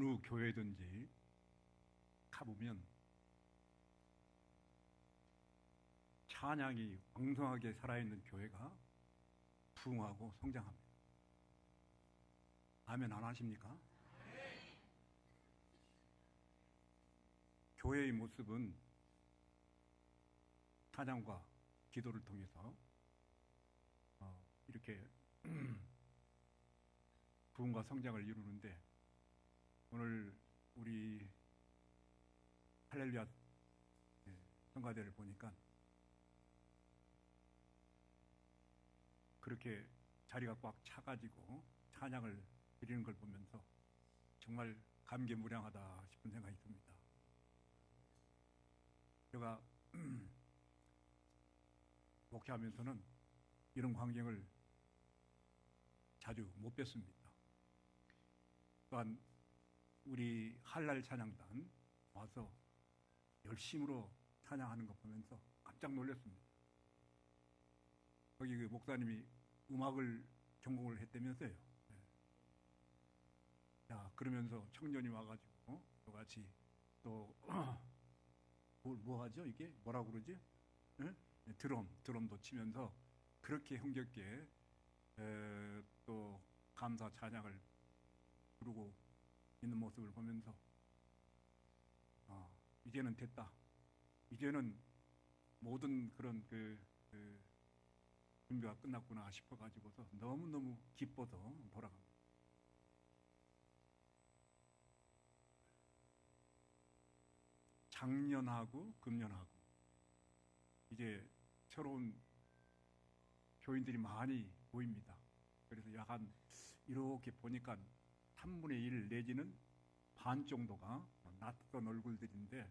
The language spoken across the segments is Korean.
어느 교회든지 가보면 찬양이 왕성하게 살아있는 교회가 부흥하고 성장합니다. 아멘 안 하십니까? 교회의 모습은 찬양과 기도를 통해서 이렇게 부흥과 성장을 이루는데, 오늘 우리 할렐루야 성가대를 보니까 그렇게 자리가 꽉 차가지고 찬양을 드리는 걸 보면서 정말 감개무량하다 싶은 생각이 듭니다. 제가 목회하면서는 이런 광경을 자주 못 뵀습니다. 또한 우리 할랄 찬양단 와서 열심으로 찬양하는 거 보면서 깜짝 놀랐습니다. 거기 그 목사님이 음악을 전공을 했다면서요. 네. 자, 그러면서 청년이 와가지고 저같이 또 뭐 하죠? 이게 뭐라고 그러지? 네? 드럼도 치면서 그렇게 흥겹게 또 감사 찬양을 부르고 있는 모습을 보면서 이제는 됐다. 이제는 모든 그런 준비가 끝났구나 싶어가지고서 너무너무 기뻐서 돌아갑니다. 작년하고 금년하고 이제 새로운 교인들이 많이 보입니다. 그래서 약간 이렇게 보니까 3분의 1 내지는 반 정도가 낯선 얼굴들인데,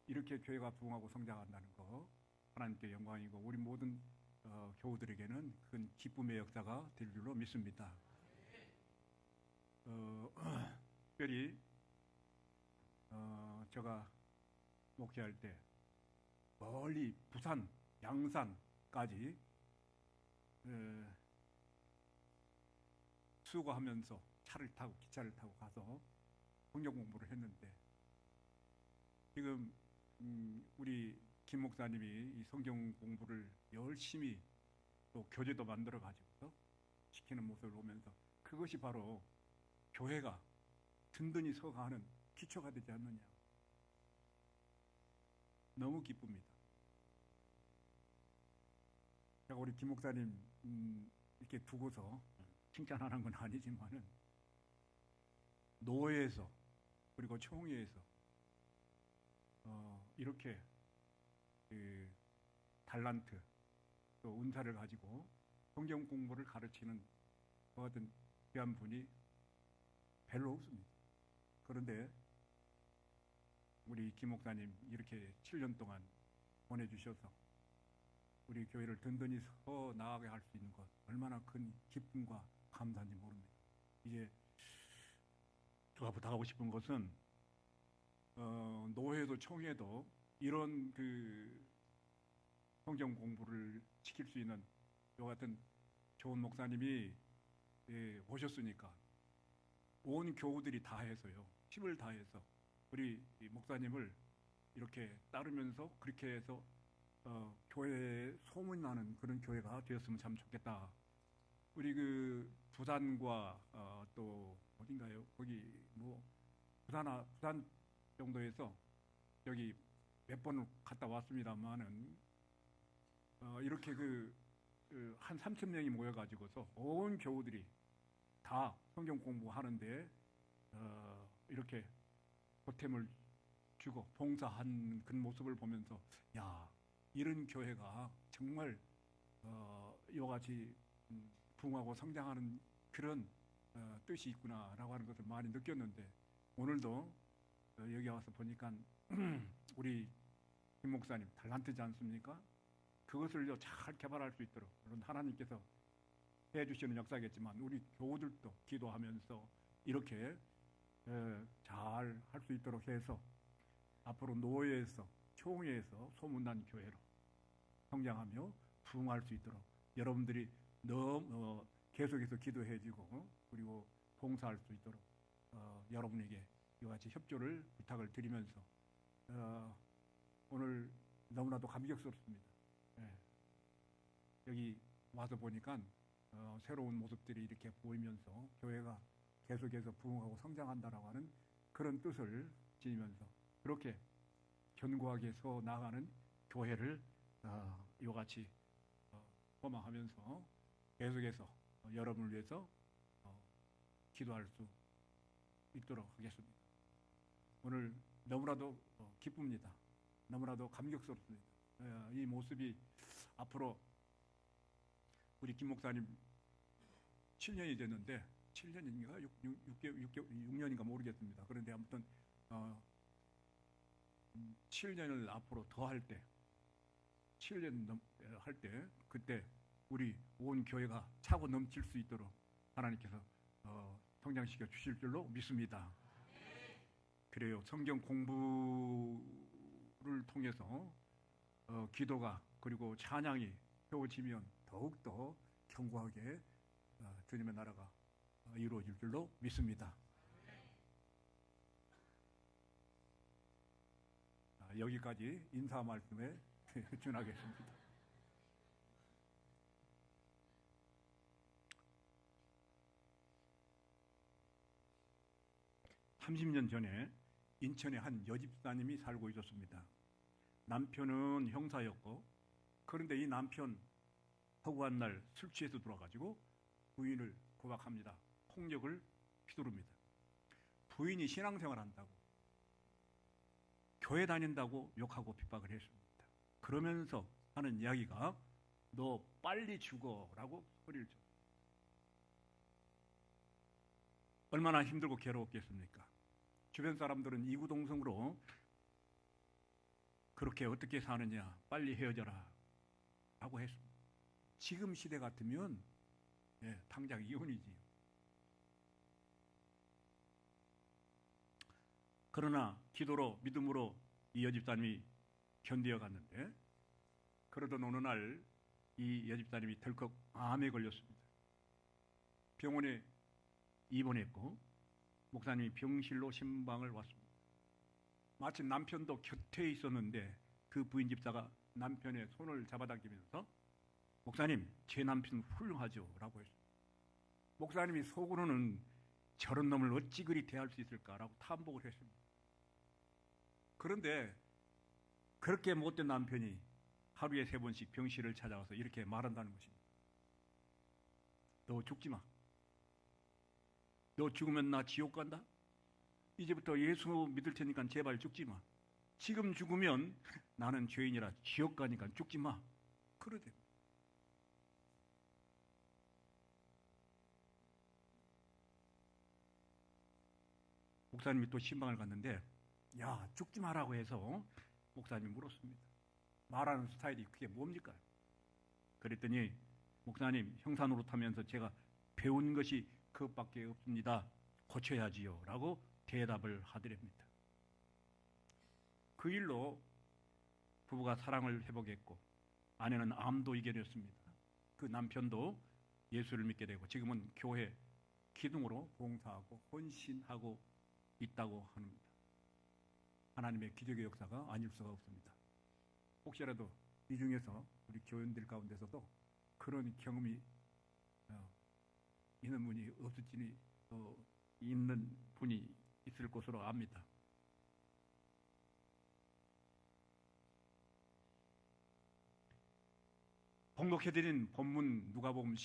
이렇게 교회가 부흥하고 성장한다는 거 하나님께 영광이고 우리 모든 교우들에게는 큰 기쁨의 역사가 될 줄로 믿습니다. 특별히 제가 목회할 때 멀리 부산, 양산까지 수고하면서 기차를 타고 가서 성경 공부를 했는데, 지금 우리 김 목사님이 이 성경 공부를 열심히 또 교재도 만들어 가지고 시키는 모습을 보면서 그것이 바로 교회가 든든히 서가는 기초가 되지 않느냐. 너무 기쁩니다. 제가 우리 김 목사님 이렇게 두고서 칭찬하는 건 아니지만은, 노회에서 그리고 총회에서 이렇게 달란트 또 은사를 가지고 성경 공부를 가르치는 그 같은 귀한 분이 별로 없습니다. 그런데 우리 김 목사님 이렇게 7년 동안 보내주셔서 우리 교회를 든든히 서 나가게 할 수 있는 것, 얼마나 큰 기쁨과 감사인지 모릅니다. 이제 제가 부탁하고 싶은 것은 노회도 총회도 이런 성경 공부를 시킬 수 있는 요 같은 좋은 목사님이 오셨으니까 온 교우들이 다 해서요, 힘을 다해서 우리 목사님을 이렇게 따르면서 그렇게 해서 교회에 소문이 나는 그런 교회가 되었으면 참 좋겠다. 우리 부산과 또 어딘가요? 거기 부산 정도에서 여기 몇 번 갔다 왔습니다만은 이렇게 한 3,000명이 모여가지고서 온 교우들이 다 성경 공부하는데 이렇게 보탬을 주고 봉사한 그런 모습을 보면서, 야, 이런 교회가 정말 이와같이 부흥하고 성장하는 그런 뜻이 있구나라고 하는 것을 많이 느꼈는데, 오늘도 여기 와서 보니까 우리 김 목사님 달란트지 않습니까? 그것을 잘 개발할 수 있도록, 물론 하나님께서 해주시는 역사겠지만 우리 교우들도 기도하면서 이렇게 잘 할 수 있도록 해서 앞으로 노예에서 총회에서 소문난 교회로 성장하며 부흥할 수 있도록 여러분들이 너무 계속해서 기도해주고 그리고 봉사할 수 있도록 여러분에게 이와 같이 협조를 부탁을 드리면서 오늘 너무나도 감격스럽습니다. 예. 여기 와서 보니까 새로운 모습들이 이렇게 보이면서 교회가 계속해서 부흥하고 성장한다라고 하는 그런 뜻을 지니면서 그렇게 견고하게 서 나가는 교회를 이와 같이 소망하면서 계속해서 여러분을 위해서 기도할 수 있도록 하겠습니다. 오늘 너무나도 기쁩니다. 너무나도 감격스럽습니다. 이 모습이 앞으로 우리 김 목사님 7년이 됐는데 7년인가 6년인가 모르겠습니다. 그런데 아무튼 7년을 앞으로 더 할 때 7년 할 때 그때 우리 온 교회가 차고 넘칠 수 있도록 하나님께서 성장시켜 주실 줄로 믿습니다. 그래요. 성경 공부를 통해서 기도가 그리고 찬양이 펴어지면 더욱더 견고하게 주님의 나라가 이루어질 줄로 믿습니다. 여기까지 인사 말씀에 준하겠습니다. (30년) 전에 인천에 한 여집사님이 살고 있었습니다. 남편은 형사였고 그런데 이 남편 허구한 날 술 취해서 들어와가지고 부인을 고박합니다. 폭력을 휘두릅니다. 부인이 신앙생활 한다고 교회 다닌다고 욕하고 핍박을 했습니다. 그러면서 하는 이야기가 너 빨리 죽어라고 소리를 쳐. 얼마나 힘들고 괴로웠겠습니까? 주변 사람들은 이구동성으로 그렇게 어떻게 사느냐 빨리 헤어져라 라고 했습니다. 지금 시대 같으면 당장 이혼이지요. 그러나 기도로 믿음으로 이 여집사님이 견디어 갔는데 그러던 어느 날 이 여집사님이 덜컥 암에 걸렸습니다. 병원에 입원했고 목사님이 병실로 신방을 왔습니다. 마침 남편도 곁에 있었는데 그 부인 집사가 남편의 손을 잡아당기면서 목사님 제 남편 훌륭하죠 라고 했습니다. 목사님이 속으로는 저런 놈을 어찌 그리 대할 수 있을까라고 탐복을 했습니다. 그런데 그렇게 못된 남편이 하루에 3번씩 병실을 찾아와서 이렇게 말한다는 것입니다. 너 죽지 마. 너 죽으면 나 지옥 간다. 이제부터 예수 믿을 테니까 제발 죽지 마. 지금 죽으면 나는 죄인이라 지옥 가니까 죽지 마. 그러대. 목사님이 또 신방을 갔는데 야 죽지 마라고 해서 목사님이 물었습니다. 말하는 스타일이 그게 뭡니까? 그랬더니 목사님 형사 노릇하면서 제가 배운 것이 그것밖에 없습니다. 고쳐야지요 라고 대답을 하더랍니다. 그 일로 부부가 사랑을 회복했고 아내는 암도 이겨냈습니다. 그 남편도 예수를 믿게 되고 지금은 교회 기둥으로 봉사하고 헌신하고 있다고 합니다. 하나님의 기적의 역사가 아닐 수가 없습니다. 혹시라도 이 중에서 우리 교인들 가운데서도 그런 경험이 있는 분이 없을지 있는 분이 있을 것으로 압니다. 봉독해드린 본문 누가복음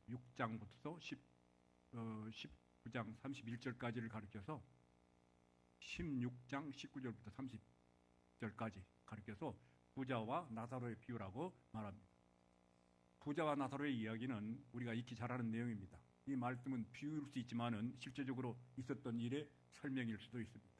16장부터 19장 31절까지를 가르쳐서 16장 19절부터 30절까지 가르쳐서 부자와 나사로의 비유라고 말합니다. 부자와 나사로의 이야기는 우리가 익히 잘 아는 내용입니다. 이 말씀은 비유일 수 있지만은 실제적으로 있었던 일의 설명일 수도 있습니다.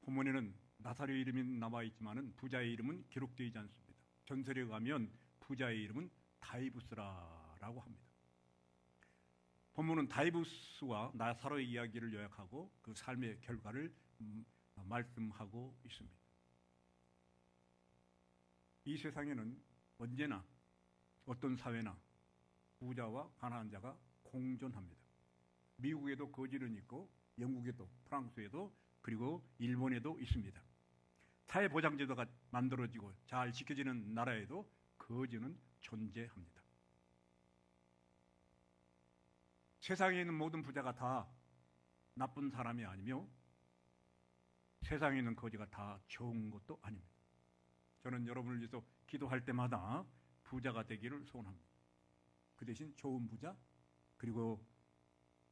본문에는 나사로의 이름이 남아 있지만은 부자의 이름은 기록되지 않습니다. 전설에 가면 부자의 이름은 다이부스라고 합니다. 본문은 다이부스와 나사로의 이야기를 요약하고 그 삶의 결과를 말씀하고 있습니다. 이 세상에는 언제나 어떤 사회나 부자와 가난한 자가 공존합니다. 미국에도 거지는 있고 영국에도 프랑스에도 그리고 일본에도 있습니다. 사회보장제도가 만들어지고 잘 지켜지는 나라에도 거지는 존재합니다. 세상에 있는 모든 부자가 다 나쁜 사람이 아니며 세상에 있는 거지가 다 좋은 것도 아닙니다. 저는 여러분을 위해서 기도할 때마다 부자가 되기를 소원합니다. 그 대신 좋은 부자 그리고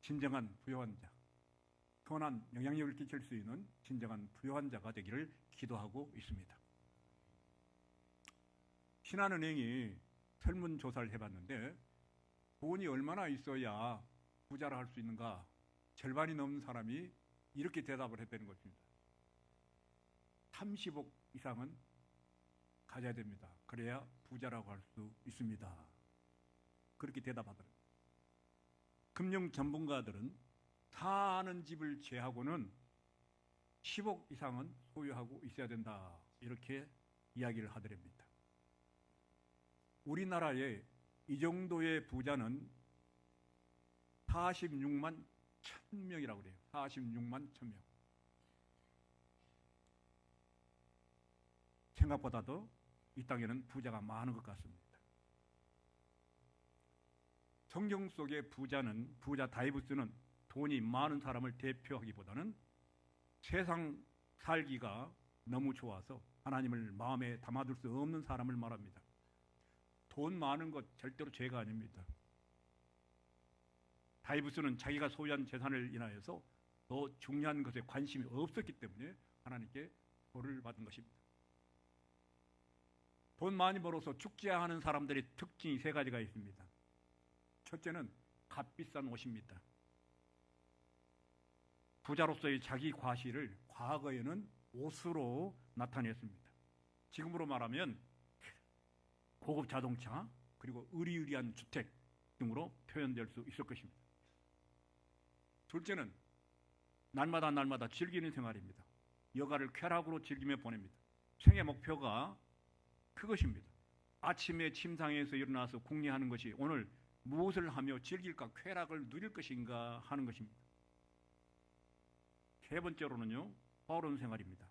진정한 부유한 자, 선한 영향력을 끼칠 수 있는 진정한 부유한 자가 되기를 기도하고 있습니다. 신한은행이 설문조사를 해봤는데 돈이 얼마나 있어야 부자를 할 수 있는가? 절반이 넘는 사람이 이렇게 대답을 했다는 것입니다. 30억 이상은 가져야 됩니다. 그래야 부자라고 할 수 있습니다. 그렇게 대답하더라고요. 금융 전문가들은 사는 집을 제하고는 10억 이상은 소유하고 있어야 된다. 이렇게 이야기를 하더랍니다. 우리나라에 이 정도의 부자는 46만 1000명이라고 그래요. 46만 1000명. 생각보다도 이 땅에는 부자가 많은 것 같습니다. 성경 속의 부자는, 부자 다이브스는 돈이 많은 사람을 대표하기보다는 세상 살기가 너무 좋아서 하나님을 마음에 담아둘 수 없는 사람을 말합니다. 돈 많은 것 절대로 죄가 아닙니다. 다이브스는 자기가 소유한 재산을 인하여서 더 중요한 것에 관심이 없었기 때문에 하나님께 벌을 받은 것입니다. 돈 많이 벌어서 축제하는 사람들의 특징이 세 가지가 있습니다. 첫째는 값비싼 옷입니다. 부자로서의 자기 과시를 과거에는 옷으로 나타냈습니다. 지금으로 말하면 고급 자동차 그리고 의리의리한 주택 등으로 표현될 수 있을 것입니다. 둘째는 날마다 즐기는 생활입니다. 여가를 쾌락으로 즐기며 보냅니다. 생애 목표가 그것입니다. 아침에 침상에서 일어나서 궁리하는 것이 오늘 무엇을 하며 즐길까, 쾌락을 누릴 것인가 하는 것입니다. 세 번째로는요, 어려운 생활입니다.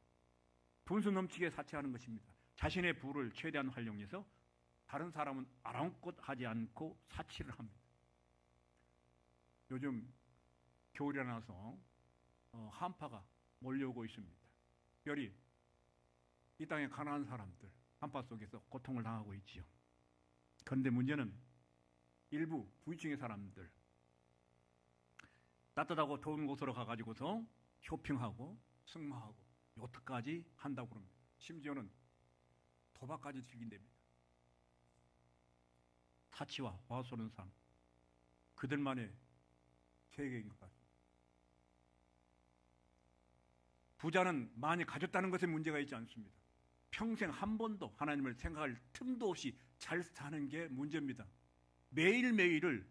분수 넘치게 사치하는 것입니다. 자신의 부를 최대한 활용해서 다른 사람은 아랑곳 하지 않고 사치를 합니다. 요즘 겨울이라서 한파가 몰려오고 있습니다. 특별히 이 땅에 가난한 사람들 한파 속에서 고통을 당하고 있지요. 그런데 문제는 일부 부유층의 사람들 따뜻하고 더운 곳으로 가가지고서 쇼핑하고 승마하고 요트까지 한다고 그럽니다. 심지어는 도박까지 즐긴답니다. 사치와 화소는 삶, 그들만의 세계인 것 같습니다. 부자는 많이 가졌다는 것에 문제가 있지 않습니다. 평생 한 번도 하나님을 생각할 틈도 없이 잘 사는 게 문제입니다. 매일매일을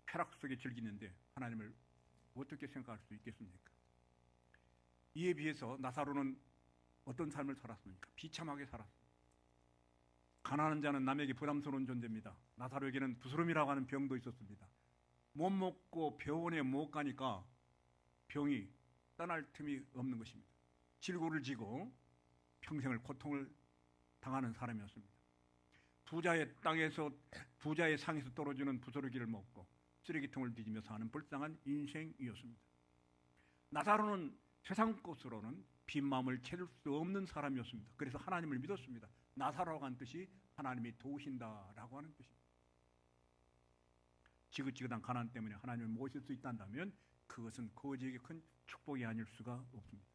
쾌락 속에 즐기는데 하나님을 어떻게 생각할 수 있겠습니까? 이에 비해서 나사로는 어떤 삶을 살았습니까? 비참하게 살았습니다. 가난한 자는 남에게 부담스러운 존재입니다. 나사로에게는 부스럼이라고 하는 병도 있었습니다. 못 먹고 병원에 못 가니까 병이 떠날 틈이 없는 것입니다. 질고를 지고 평생을 고통을 당하는 사람이었습니다. 부자의 땅에서, 부자의 상에서 떨어지는 부스러기를 먹고 쓰레기통을 뒤지며 사는 불쌍한 인생이었습니다. 나사로는 세상 것으로는 빈 마음을 채울 수 없는 사람이었습니다. 그래서 하나님을 믿었습니다. 나사로라고 하는 뜻이 하나님이 도우신다라고 하는 뜻입니다. 지긋지긋한 가난 때문에 하나님을 모실 수 있다면 그것은 거지에게 큰 축복이 아닐 수가 없습니다.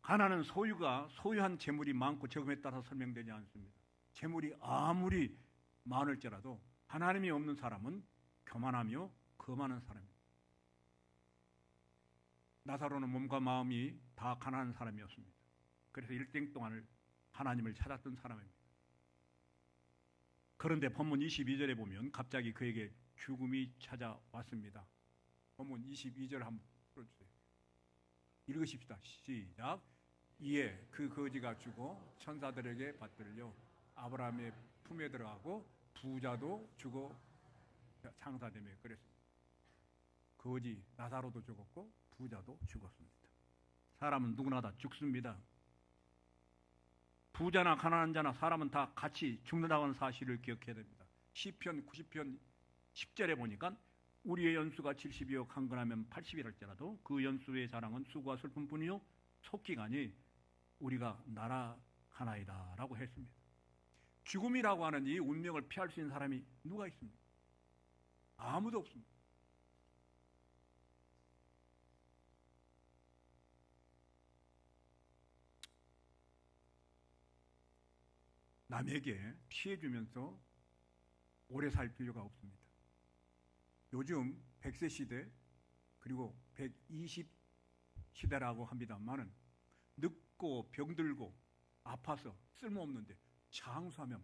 가난은 소유한 재물이 많고 적음에 따라서 설명되지 않습니다. 재물이 아무리 많을지라도 하나님이 없는 사람은 교만하며 거만한 사람입니다. 나사로는 몸과 마음이 다 가난한 사람이었습니다. 그래서 일생 동안을 하나님을 찾았던 사람입니다. 그런데 본문 22절에 보면 갑자기 그에게 죽음이 찾아왔습니다. 본문 22절 한번 풀어주세요. 읽으십시다. 시작. 이에 그 거지가 죽어 천사들에게 받들려 아브라함의 품에 들어가고 부자도 죽어 창사되며 그랬습니다. 거지 나사로도 죽었고 부자도 죽었습니다. 사람은 누구나 다 죽습니다. 부자나 가난한 자나 사람은 다 같이 죽는다는 사실을 기억해야 됩니다. 시편 90편 10절에 보니까 우리의 연수가 70이요 강건하면 80이랄지라도 그 연수의 자랑은 수고와 슬픔뿐이요 속기가니 우리가 날아가나이다 라고 했습니다. 죽음이라고 하는 이 운명을 피할 수 있는 사람이 누가 있습니까? 아무도 없습니다. 남에게 피해주면서 오래 살 필요가 없습니다. 요즘 100세 시대 그리고 120 시대라고 합니다만은 늙고 병들고 아파서 쓸모없는데 장수하면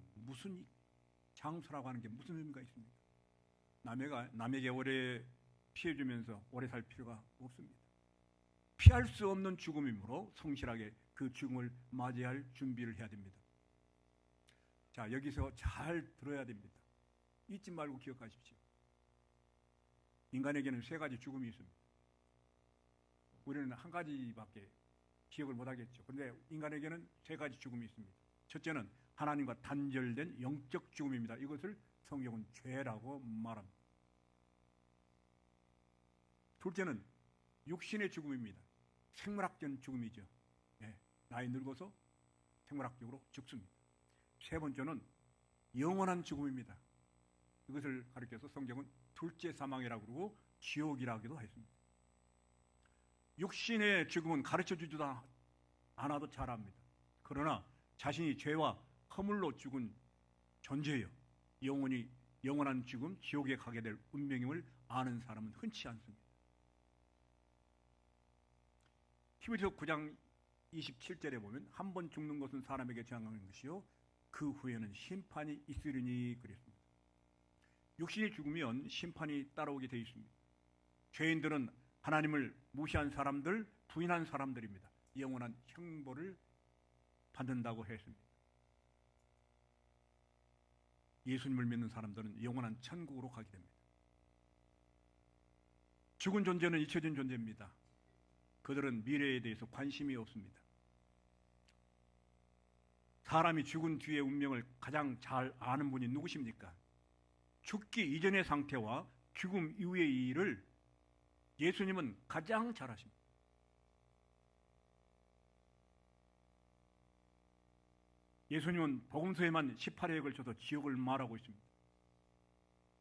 장수라고 하는 게 무슨 의미가 있습니까? 남에게 오래 피해주면서 오래 살 필요가 없습니다. 피할 수 없는 죽음이므로 성실하게 그 죽음을 맞이할 준비를 해야 됩니다. 자, 여기서 잘 들어야 됩니다. 잊지 말고 기억하십시오. 인간에게는 세 가지 죽음이 있습니다. 우리는 한 가지밖에 기억을 못하겠죠. 그런데 인간에게는 세 가지 죽음이 있습니다. 첫째는 하나님과 단절된 영적 죽음입니다. 이것을 성경은 죄라고 말합니다. 둘째는 육신의 죽음입니다. 생물학적 죽음이죠. 네, 나이 늙어서 생물학적으로 죽습니다. 세 번째는 영원한 죽음입니다. 이것을 가리켜서 성경은 둘째 사망이라고 그러고 지옥이라고도 했습니다. 육신의 죽음은 가르쳐주지도 않아도 잘 압니다. 그러나 자신이 죄와 허물로 죽은 존재예요. 영원한 죽음, 지옥에 가게 될 운명임을 아는 사람은 흔치 않습니다. 히브리서 9장 27절에 보면 한 번 죽는 것은 사람에게 정하는 것이요 그 후에는 심판이 있으리니 그랬습니다. 육신이 죽으면 심판이 따라오게 되어 있습니다. 죄인들은 하나님을 무시한 사람들, 부인한 사람들입니다. 영원한 형벌을 받는다고 했습니다. 예수님을 믿는 사람들은 영원한 천국으로 가게 됩니다. 죽은 존재는 잊혀진 존재입니다. 그들은 미래에 대해서 관심이 없습니다. 사람이 죽은 뒤의 운명을 가장 잘 아는 분이 누구십니까? 죽기 이전의 상태와 죽음 이후의 일을 예수님은 가장 잘 아십니다. 예수님은 복음서에만 18회에 걸쳐서 지옥을 말하고 있습니다.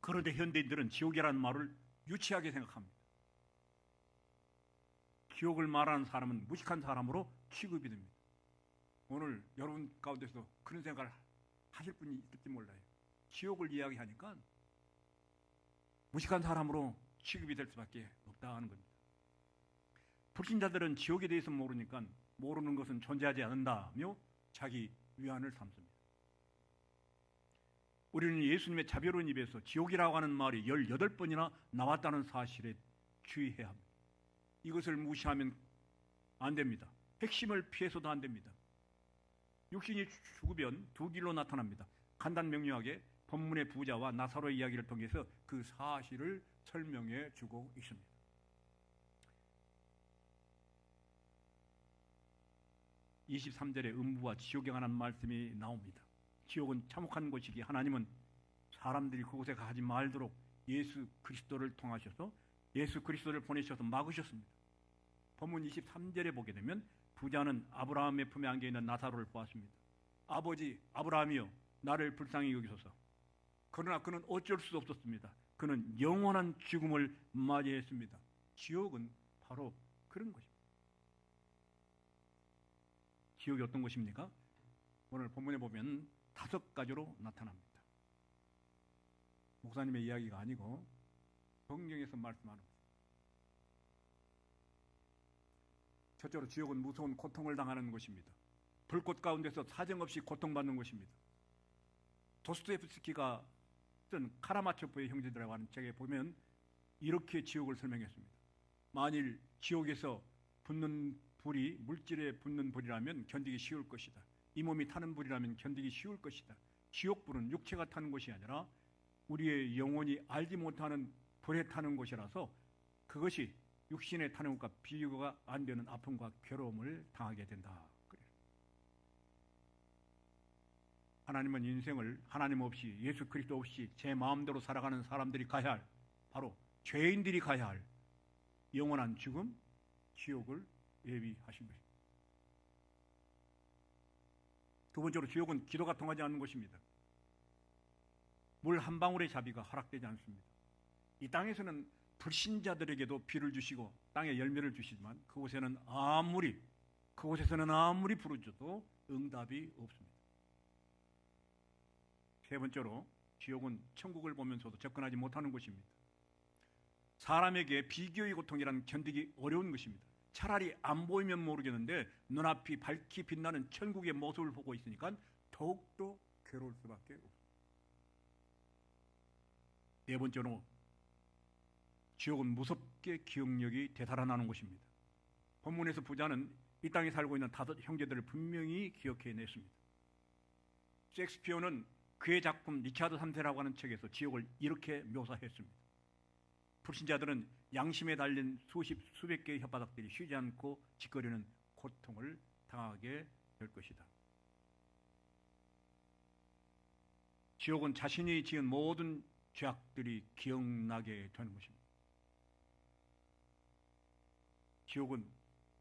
그런데 현대인들은 지옥이라는 말을 유치하게 생각합니다. 지옥을 말하는 사람은 무식한 사람으로 취급이 됩니다. 오늘 여러분 가운데서 그런 생각을 하실 분이 있을지 몰라요. 지옥을 이야기하니까 무식한 사람으로 취급이 될 수밖에 없다는 겁니다. 불신자들은 지옥에 대해서 모르니까 모르는 것은 존재하지 않는다며 자기 위안을 삼습니다. 우리는 예수님의 자비로운 입에서 지옥이라고 하는 말이 18번이나 나왔다는 사실에 주의해야 합니다. 이것을 무시하면 안 됩니다. 핵심을 피해서도 안 됩니다. 육신이 죽으면 두 길로 나타납니다. 간단 명료하게 본문의 부자와 나사로의 이야기를 통해서 그 사실을 설명해 주고 있습니다. (23절에) 음부와 지옥에 관한 말씀이 나옵니다. 지옥은 참혹한 곳이기에 하나님은 사람들이 그곳에 가지 말도록 예수 그리스도를 통하셔서 예수 그리스도를 보내셔서 막으셨습니다. 본문 23절에 보게 되면 부자는 아브라함의 품에 안겨있는 나사로를 보았습니다. 아버지 아브라함이여 나를 불쌍히 여기소서. 그러나 그는 어쩔 수 없었습니다. 그는 영원한 죽음을 맞이했습니다. 지옥은 바로 그런 것입니다. 지옥이 어떤 것입니까? 오늘 본문에 보면 5가지로 나타납니다. 목사님의 이야기가 아니고 성경에서 말씀하는 것입니다. 첫째로 지옥은 무서운 고통을 당하는 것입니다. 불꽃 가운데서 사정없이 고통받는 것입니다. 도스토옙스키가 쓴 카라마초프의 형제들이라고 하는 책에 보면 이렇게 지옥을 설명했습니다. 만일 지옥에서 붙는 불이 물질에 붙는 불이라면 견디기 쉬울 것이다. 이 몸이 타는 불이라면 견디기 쉬울 것이다. 지옥불은 육체가 타는 곳이 아니라 우리의 영혼이 알지 못하는 불에 타는 곳이라서 그것이 육신에 타는 것과 비교가 안 되는 아픔과 괴로움을 당하게 된다. 하나님은 인생을 하나님 없이, 예수 그리스도 없이 제 마음대로 살아가는 사람들이 가야 할, 바로 죄인들이 가야 할 영원한 죽음, 지옥을 예비하신 것입니다. 두 번째로, 지옥은 기도가 통하지 않는 곳입니다. 물 한 방울의 자비가 허락되지 않습니다. 이 땅에서는 불신자들에게도 비를 주시고 땅에 열매를 주시지만 그곳에서는 아무리 부르짖어도 응답이 없습니다. 세 번째로, 지옥은 천국을 보면서도 접근하지 못하는 곳입니다. 사람에게 비교의 고통이란 견디기 어려운 것입니다. 차라리 안 보이면 모르겠는데 눈앞이 밝게 빛나는 천국의 모습을 보고 있으니까 더욱더 괴로울 수밖에 없습니다. 네 번째로, 지옥은 무섭게 기억력이 되살아나는 곳입니다. 본문에서 부자는 이 땅에 살고 있는 5 형제들을 분명히 기억해냈습니다. 셰익스피어는 그의 작품 리차드 3세라고 하는 책에서 지옥을 이렇게 묘사했습니다. 불신자들은 양심에 달린 수백 개의 혓바닥들이 쉬지 않고 짓거리는 고통을 당하게 될 것이다. 지옥은 자신이 지은 모든 죄악들이 기억나게 되는 것입니다. 지옥은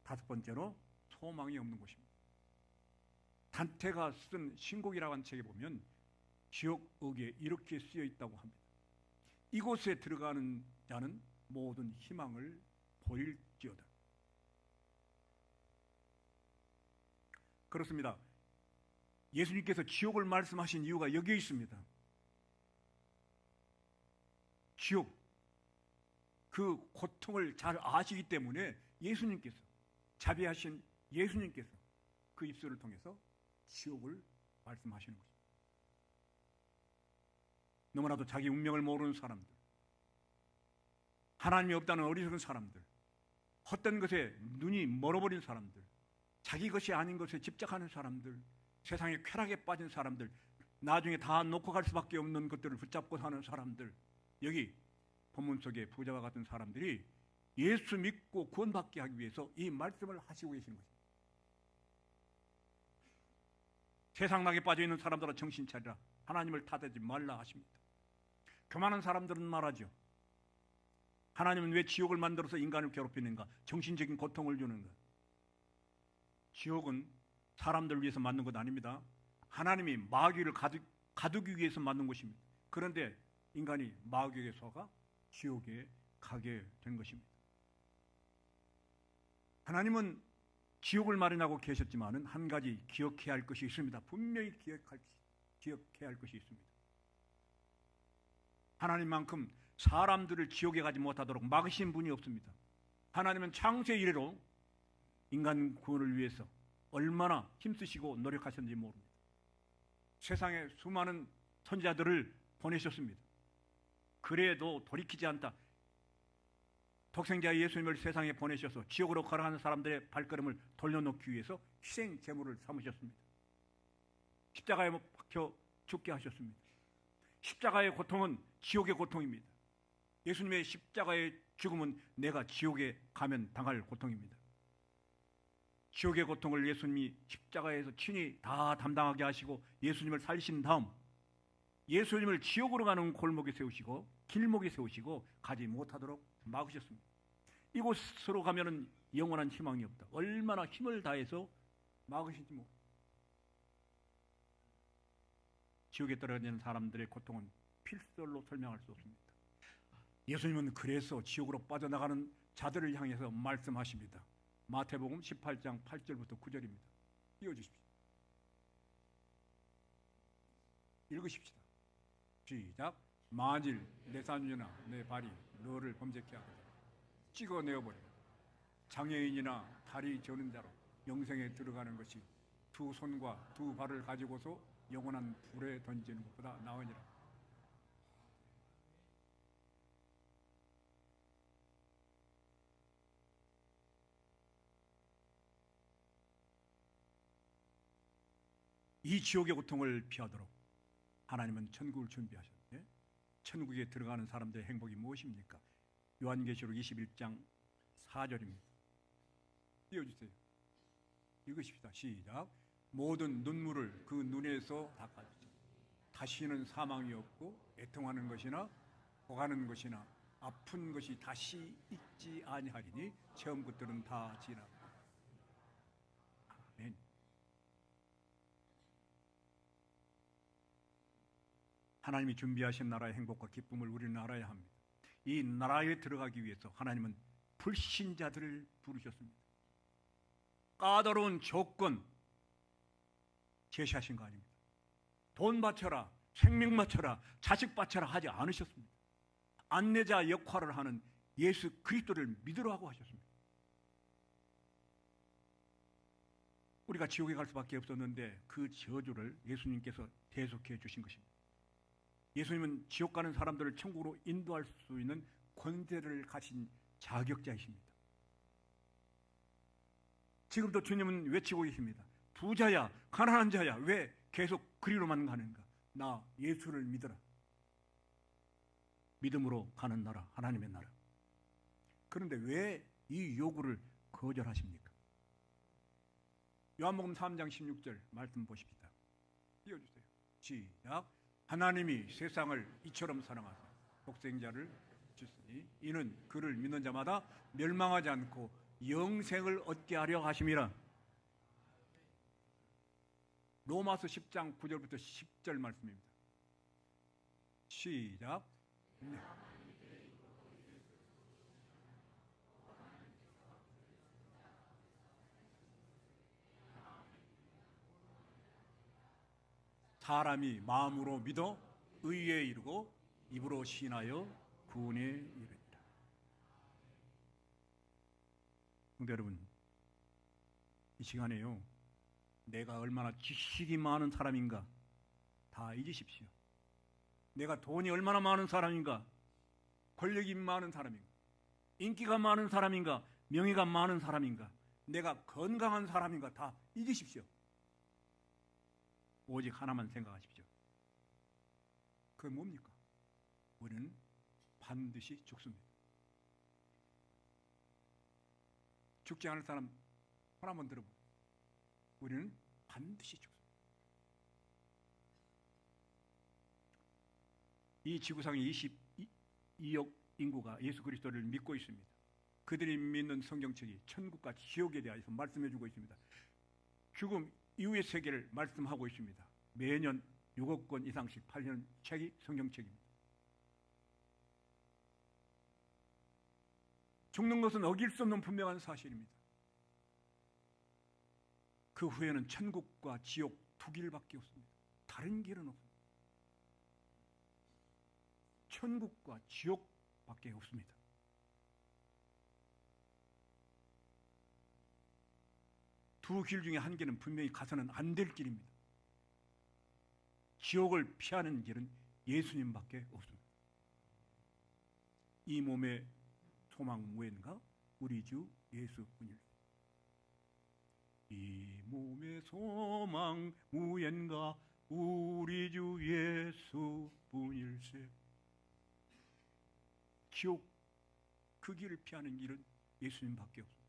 5번째로, 소망이 없는 곳입니다. 단테가 쓴 신곡이라고 하는 책에 보면 지옥옥에 이렇게 쓰여 있다고 합니다. 이곳에 들어가는 자는 모든 희망을 보일지어다. 그렇습니다. 예수님께서 지옥을 말씀하신 이유가 여기에 있습니다. 지옥, 그 고통을 잘 아시기 때문에 예수님께서, 자비하신 예수님께서 그 입술을 통해서 지옥을 말씀하시는 것입니다. 너무나도 자기 운명을 모르는 사람들, 하나님이 없다는 어리석은 사람들, 헛된 것에 눈이 멀어버린 사람들, 자기 것이 아닌 것에 집착하는 사람들, 세상에 쾌락에 빠진 사람들, 나중에 다 놓고 갈 수밖에 없는 것들을 붙잡고 사는 사람들, 여기 본문 속에 부자와 같은 사람들이 예수 믿고 구원받게 하기 위해서 이 말씀을 하시고 계시는 것입니다. 세상락에 빠져있는 사람들아 정신 차리라, 하나님을 탓하지 말라 하십니다. 교만한 사람들은 말하죠. 하나님은 왜 지옥을 만들어서 인간을 괴롭히는가? 정신적인 고통을 주는가? 지옥은 사람들을 위해서 만든 것 아닙니다. 하나님이 마귀를 가두기 위해서 만든 것입니다. 그런데 인간이 마귀에게 속아 지옥에 가게 된 것입니다. 하나님은 지옥을 마련하고 계셨지만은 한 가지 기억해야 할 것이 있습니다. 분명히 기억해야 할 것이 있습니다. 하나님만큼 사람들을 지옥에 가지 못하도록 막으신 분이 없습니다. 하나님은 창세 이래로 인간 구원을 위해서 얼마나 힘쓰시고 노력하셨는지 모릅니다. 세상에 수많은 선지자들을 보내셨습니다. 그래도 돌이키지 않다. 독생자 예수님을 세상에 보내셔서 지옥으로 걸어가는 사람들의 발걸음을 돌려놓기 위해서 희생 제물을 삼으셨습니다. 십자가에 박혀 죽게 하셨습니다. 십자가의 고통은 지옥의 고통입니다. 예수님의 십자가의 죽음은 내가 지옥에 가면 당할 고통입니다. 지옥의 고통을 예수님이 십자가에서 친히 다 담당하게 하시고 예수님을 살리신 다음 예수님을 지옥으로 가는 골목에 세우시고 길목에 세우시고 가지 못하도록 막으셨습니다. 이곳으로 가면은 영원한 희망이 없다. 얼마나 힘을 다해서 막으신지 모릅니다. 지옥에 떨어지는 사람들의 고통은 필설로 설명할 수 없습니다. 예수님은 그래서 지옥으로 빠져나가는 자들을 향해서 말씀하십니다. 마태복음 18장 8절부터 9절입니다. 띄워주십시오. 읽으십시다. 시작. 만일 내 자녀나 내 발이 너를 범죄케 하거든 찍어내어버려. 장애인이나 다리 저는 자로 영생에 들어가는 것이 두 손과 두 발을 가지고서 영원한 불에 던지는 것보다 나으니라. 이 지옥의 고통을 피하도록 하나님은 천국을 준비하셨는데 천국에 들어가는 사람들의 행복이 무엇입니까? 요한계시록 21장 4절입니다. 띄워주세요. 읽으십시다. 시작. 모든 눈물을 그 눈에서 닦아주시고 다시는 사망이 없고 애통하는 것이나 오가는 것이나 아픈 것이 다시 있지 아니하리니 처음 것들은 다 지나고. 아멘. 하나님이 준비하신 나라의 행복과 기쁨을 우리는 알아야 합니다. 이 나라에 들어가기 위해서 하나님은 불신자들을 부르셨습니다. 까다로운 조건 제시하신 거 아닙니다. 돈 바쳐라, 생명 바쳐라, 자식 바쳐라 하지 않으셨습니다. 안내자 역할을 하는 예수 그리스도를 믿으라고 하셨습니다. 우리가 지옥에 갈 수밖에 없었는데 그 저주를 예수님께서 대속해 주신 것입니다. 예수님은 지옥 가는 사람들을 천국으로 인도할 수 있는 권세를 가진 자격자이십니다. 지금도 주님은 외치고 계십니다. 부자야, 가난한 자야, 왜 계속 그리로만 가는가? 나 예수를 믿어라. 믿음으로 가는 나라, 하나님의 나라. 그런데 왜 이 요구를 거절하십니까? 요한복음 3장 16절 말씀 보십시다. 띄워주세요. 시작. 하나님이 세상을 이처럼 사랑하사 독생자를 주시니 이는 그를 믿는 자마다 멸망하지 않고 영생을 얻게 하려 하심이라. 로마서 10장 9절부터 10절 말씀입니다. 시작. 네. 사람이 마음으로 믿어 의에 이르고 입으로 신하여 구원에 이르리라. 성도 여러분, 이 시간에요, 내가 얼마나 지식이 많은 사람인가 다 잊으십시오. 내가 돈이 얼마나 많은 사람인가, 권력이 많은 사람인가, 인기가 많은 사람인가, 명예가 많은 사람인가, 내가 건강한 사람인가 다 잊으십시오. 오직 하나만 생각하십시오. 그건 뭡니까? 우리는 반드시 죽습니다. 죽지 않을 사람 손 한번 들어보세요. 우리는 반드시 죽습니다. 이 지구상의 22억 인구가 예수 그리스도를 믿고 있습니다. 그들이 믿는 성경책이 천국과 지옥에 대해서 말씀해 주고 있습니다. 죽음 이후의 세계를 말씀하고 있습니다. 매년 6억 권 이상씩 팔리는 책이 성경책입니다. 죽는 것은 어길 수 없는 분명한 사실입니다. 그 후에는 천국과 지옥 두 길밖에 없습니다. 다른 길은 없습니다. 천국과 지옥밖에 없습니다. 두 길 중에 한 길은 분명히 가서는 안 될 길입니다. 지옥을 피하는 길은 예수님밖에 없습니다. 이 몸의 소망 무엇인가? 우리 주 예수뿐일세. 이 몸의 소망 무엇인가? 우리 주 예수뿐일세. 지옥 그 길을 피하는 길은 예수님밖에 없습니다.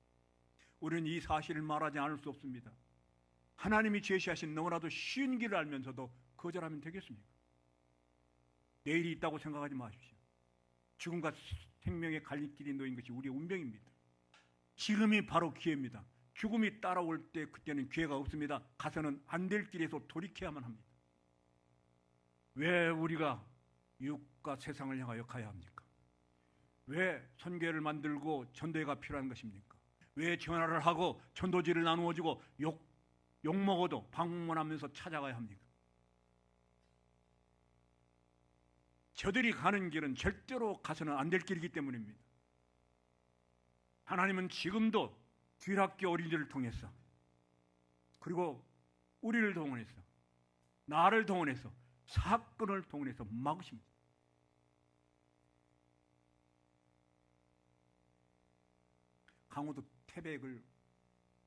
우리는 이 사실을 말하지 않을 수 없습니다. 하나님이 제시하신 너무나도 쉬운 길을 알면서도 거절하면 되겠습니까? 내일이 있다고 생각하지 마십시오. 죽음과 생명의 갈림길에 놓인 것이 우리의 운명입니다. 지금이 바로 기회입니다. 죽음이 따라올 때 그때는 기회가 없습니다. 가서는 안 될 길에서 돌이켜야만 합니다. 왜 우리가 육과 세상을 향하여 가야 합니까? 왜 선교회를 만들고 전도회가 필요한 것입니까? 왜 전화를 하고 전도지를 나누어주고 욕먹어도 방문하면서 찾아가야 합니까? 저들이 가는 길은 절대로 가서는 안 될 길이기 때문입니다. 하나님은 지금도 귀락교 어린이를 통해서, 그리고 우리를 동원해서, 나를 동원해서, 사건을 동원해서 막으십니다. 강원도 태백을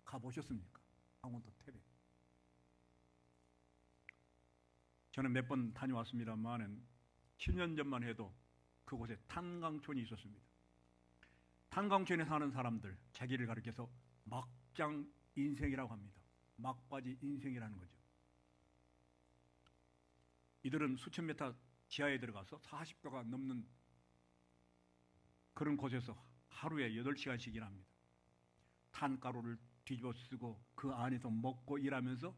가보셨습니까? 강원도 태백. 저는 몇 번 다녀왔습니다만은 10년 전만 해도 그곳에 탄광촌이 있었습니다. 탄광촌에 사는 사람들, 자기를 가리켜서 막장 인생이라고 합니다. 막바지 인생이라는 거죠. 이들은 수천 미터 지하에 들어가서 40도가 넘는 그런 곳에서 하루에 8시간씩 일합니다. 탄가루를 뒤집어 쓰고 그 안에서 먹고 일하면서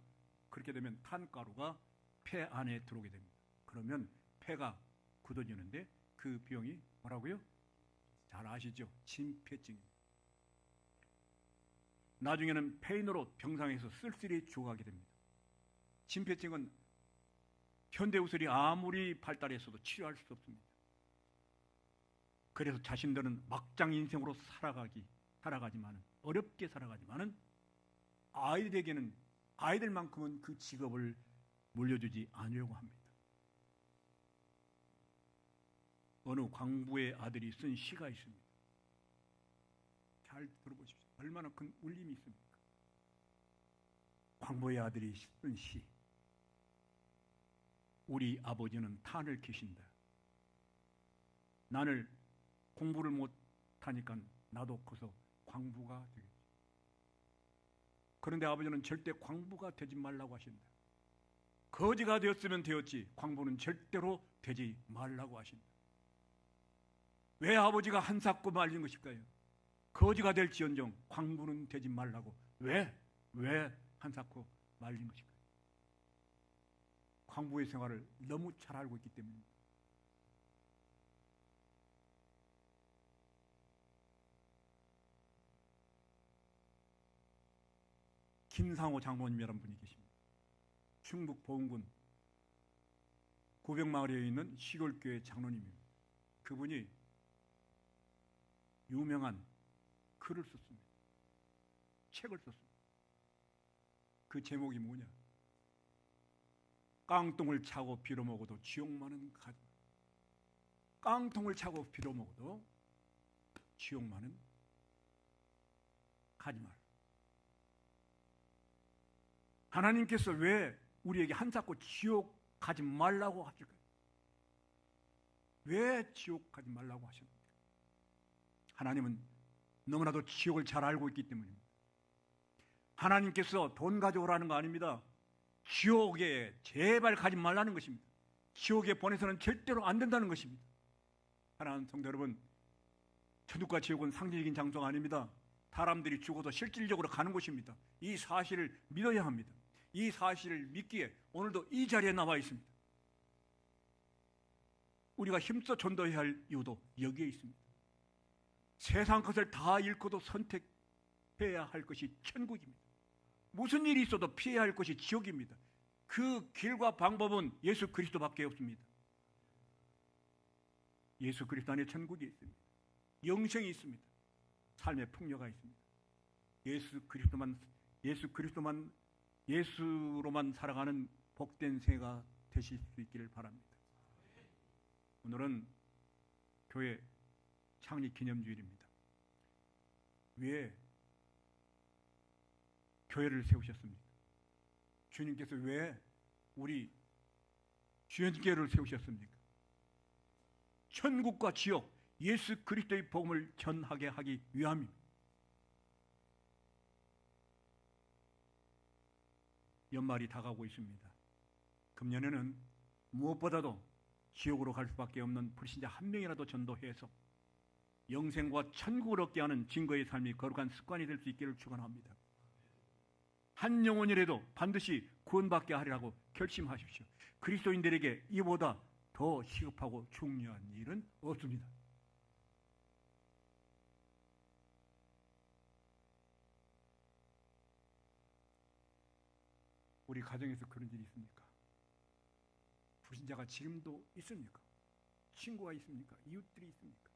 그렇게 되면 탄가루가 폐 안에 들어오게 됩니다. 그러면 폐가 굳어지는데 그 병이 뭐라고요? 잘 아시죠? 심폐증입니다. 나중에는 폐인으로 병상에서 쓸쓸히 죽어가게 됩니다. 심폐증은 현대의술이 아무리 발달했어도 치료할 수 없습니다. 그래서 자신들은 막장 인생으로 살아가지만은 어렵게 살아가지만은 아이들에게는 아이들만큼은 그 직업을 물려주지 않으려고 합니다. 어느 광부의 아들이 쓴 시가 있습니다. 잘 들어보십시오. 얼마나 큰 울림이 있습니까? 광부의 아들이 쓴 시. 우리 아버지는 탄을 키신다. 나를 공부를 못하니까 나도 커서 광부가 되겠지. 그런데 아버지는 절대 광부가 되지 말라고 하신다. 거지가 되었으면 되었지 광부는 절대로 되지 말라고 하신다. 왜 아버지가 한사코 말린 것일까요? 거지가 될지언정 광부는 되지 말라고 왜 한사코 말린 것일까요? 광부의 생활을 너무 잘 알고 있기 때문입니다. 김상호 장로님이라는 분이 계십니다. 충북 보은군 구백마을에 있는 시골교회 장로님입니다. 그분이 유명한 글을 썼습니다. 책을 썼습니다. 그 제목이 뭐냐? 깡통을 차고 빌어먹어도 지옥만은 가지 마. 깡통을 차고 빌어먹어도 지옥만은 가지 마라. 하나님께서 왜 우리에게 한사코 지옥 가지 말라고 하실까요? 왜 지옥 가지 말라고 하셨는가? 하나님은 너무나도 지옥을 잘 알고 있기 때문입니다. 하나님께서 돈 가져오라는 거 아닙니다. 지옥에 제발 가지 말라는 것입니다. 지옥에 보내서는 절대로 안 된다는 것입니다. 사랑하는 성도 여러분, 천국과 지옥은 상징적인 장소가 아닙니다. 사람들이 죽어도 실질적으로 가는 곳입니다. 이 사실을 믿어야 합니다. 이 사실을 믿기에 오늘도 이 자리에 나와 있습니다. 우리가 힘써 전도해야 할 이유도 여기에 있습니다. 세상 것을 다 잃고도 선택해야 할 것이 천국입니다. 무슨 일이 있어도 피해야 할 것이 지옥입니다. 그 길과 방법은 예수 그리스도밖에 없습니다. 예수 그리스도 안에 천국이 있습니다. 영생이 있습니다. 삶의 풍요가 있습니다. 예수로만 살아가는 복된 생애가 되실 수 있기를 바랍니다. 오늘은 교회 창립 기념주일입니다. 왜 교회를 세우셨습니까? 주님께서 왜 우리 주연교회를 세우셨습니까? 천국과 지옥, 예수 그리스도의 복음을 전하게 하기 위함입니다. 연말이 다가오고 있습니다. 금년에는 무엇보다도 지옥으로 갈 수밖에 없는 불신자 한 명이라도 전도해서 영생과 천국을 얻게 하는 증거의 삶이 거룩한 습관이 될 수 있기를 축원합니다. 한 영혼이라도 반드시 구원받게 하리라고 결심하십시오. 그리스도인들에게 이보다 더 시급하고 중요한 일은 없습니다. 우리 가정에서 그런 일이 있습니까? 불신자가 지금도 있습니까? 친구가 있습니까? 이웃들이 있습니까?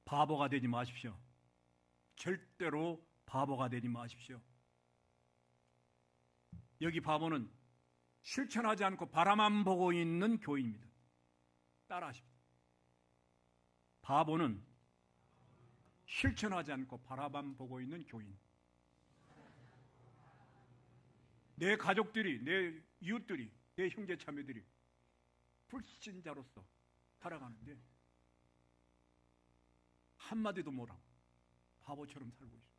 바보가 되지 마십시오. 절대로 바보가 되지 마십시오. 여기 바보는 실천하지 않고 바라만 보고 있는 교인입니다. 따라하십시오. 바보는 실천하지 않고 바라만 보고 있는 교인. 내 가족들이, 내 이웃들이, 내 형제 자매들이 불신자로서 살아가는데 한마디도 못하고 바보처럼 살고 있습니다.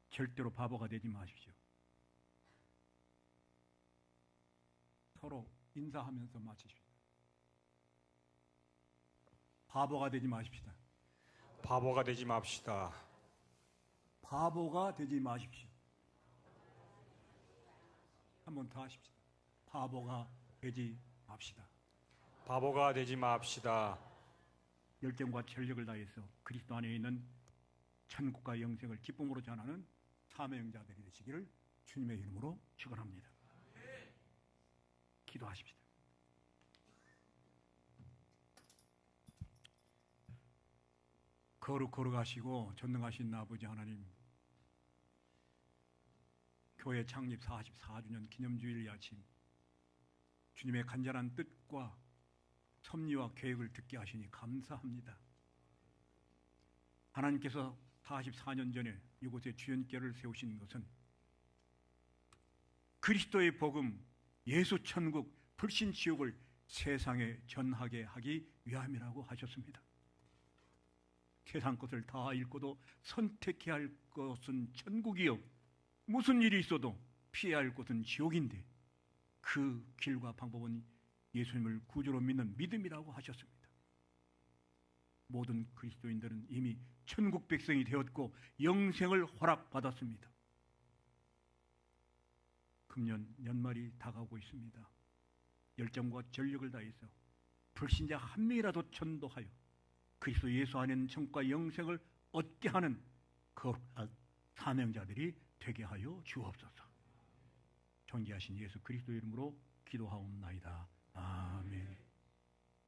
절대로 바보가 되지 마십시오. 서로 인사하면서 마치십시오. 바보가 되지 마십시다. 바보가 되지 맙시다. 바보가 되지 마십시오. 한 번 더 하십시다. 바보가 되지 맙시다. 바보가 되지 맙시다. 열정과 전력을 다해서 그리스도 안에 있는 천국과 영생을 기쁨으로 전하는 사명자들이 되시기를 주님의 이름으로 축원합니다. 기도하십시다. 거룩하시고 전능하신 아버지 하나님, 교회 창립 44주년 기념주일 이 아침 주님의 간절한 뜻과 섭리와 계획을 듣게 하시니 감사합니다. 하나님께서 44년 전에 이곳에 주연교를 세우신 것은 그리스도의 복음, 예수 천국, 불신 지옥을 세상에 전하게 하기 위함이라고 하셨습니다. 세상 것을 다 잃고도 선택해야 할 것은 천국이요, 무슨 일이 있어도 피해야 할 곳은 지옥인데 그 길과 방법은 예수님을 구주로 믿는 믿음이라고 하셨습니다. 모든 그리스도인들은 이미 천국 백성이 되었고 영생을 허락받았습니다. 금년 연말이 다가오고 있습니다. 열정과 전력을 다해서 불신자 한 명이라도 전도하여 그리스도 예수 안에 있는 천국과 영생을 얻게 하는 거룩한 사명자들이 되게 하여 주옵소서. 존귀하신 예수 그리스도 이름으로 기도하옵나이다. 아멘.